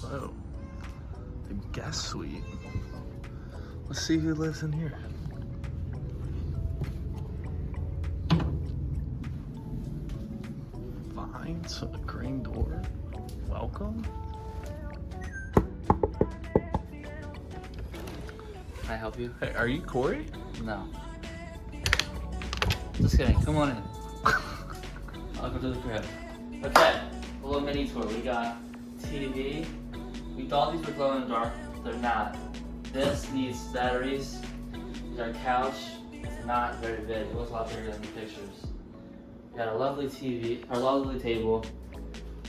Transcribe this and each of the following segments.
So, the guest suite. Let's see who lives in here. Vines, a green door. Welcome. Can I help you? Hey, are you Corey? No. Just kidding. Come on in. Welcome to the crib. Okay, a little mini tour. We got TV. We thought these were glow in the dark. They're not. This needs batteries. There's our couch. It's not very big. It looks a lot bigger than the pictures. We got a lovely TV, our lovely table.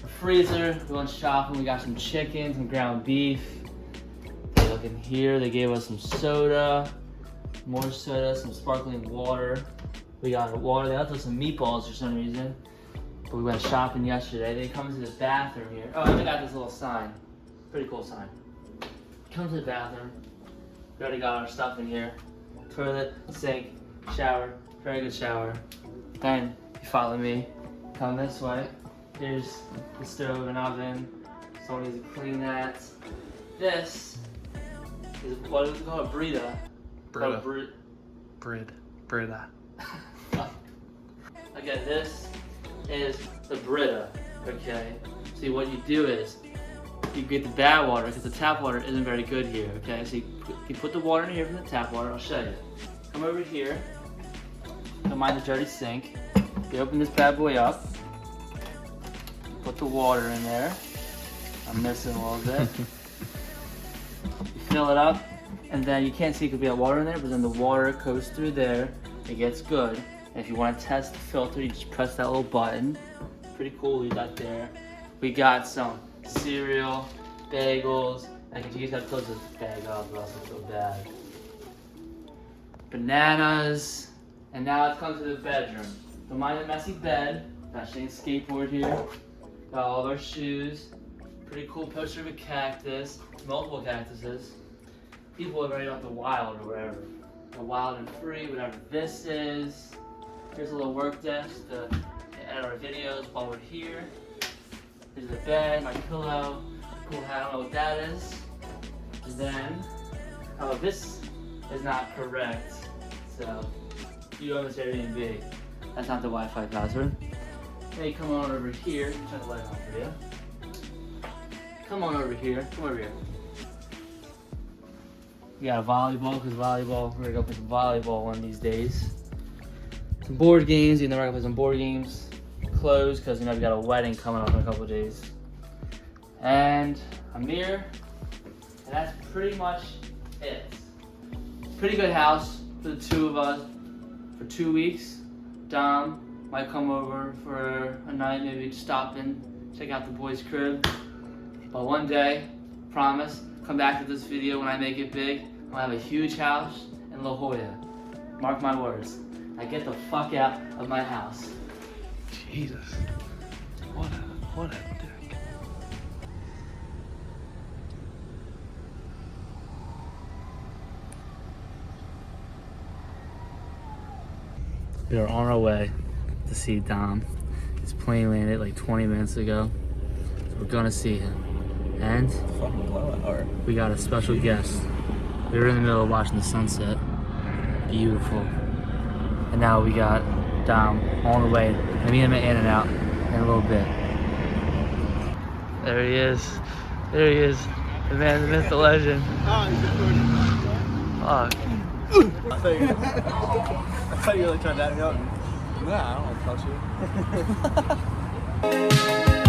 A freezer. We went shopping. We got some chicken, some ground beef. Okay, look in here. They gave us some soda, more soda, some sparkling water. We got water. They left us some meatballs for some reason. But we went shopping yesterday. They come to the bathroom here. Oh, and they got this little sign. Pretty cool sign. Come to the bathroom. We already got our stuff in here. Toilet, sink, shower. Very good shower. Then you follow me. Come this way. Here's the stove and oven. Someone needs to clean that. This is what do we call it? Brita. Brita. Oh, Brita. Okay, this is the Brita. Okay. See, what you do is you get the bad water because the tap water isn't very good here. Okay, so you put the water in here from the tap water. I'll show you. Come over here. Don't mind the dirty sink. You open this bad boy up. Put the water in there. I'm missing a little bit. You fill it up, and then you can't see because we have water in there, but then the water goes through there. It gets good. And if you want to test the filter, you just press that little button. Pretty cool. We got there. We got some cereal, bagels. I can you guys have to close this bag up, or else it's so bad. Bananas, and now it's come to the bedroom. Don't mind the messy bed. Got Shane's skateboard here. Got all of our shoes. Pretty cool poster of a cactus, multiple cactuses. People are ready off the wild or whatever. The wild and free, whatever this is. Here's a little work desk to edit our videos while we're here. Here's the bed, my pillow, cool hat, I don't know what that is. And then, oh, this is not correct. So, you own this Airbnb. That's not the Wi-Fi password. Hey, come on over here. Turn the light on for you. Come on over here. Come over here. We got a volleyball, because volleyball, we're gonna go play some volleyball one of these days. Some board games, you know, we're gonna play some board games. Clothes, because you know we got a wedding coming up in a couple of days. And a mirror, and that's pretty much it. Pretty good house for the two of us for 2 weeks. Dom might come over for a night, maybe stop in, check out the boys' crib. But one day, promise, come back to this video when I make it big. I'll have a huge house in La Jolla. Mark my words. Now get the fuck out of my house. Jesus. What a dick. We are on our way to see Dom. His plane landed like 20 minutes ago. So we're gonna see him. And we got a special guest. We were in the middle of watching the sunset. Beautiful. And now we got Dom on the way. And me and him are in and out in a little bit. There he is. There he is. The man, the myth, the legend. Fuck. I thought you were really trying to dab me up. Nah, I don't want to touch you.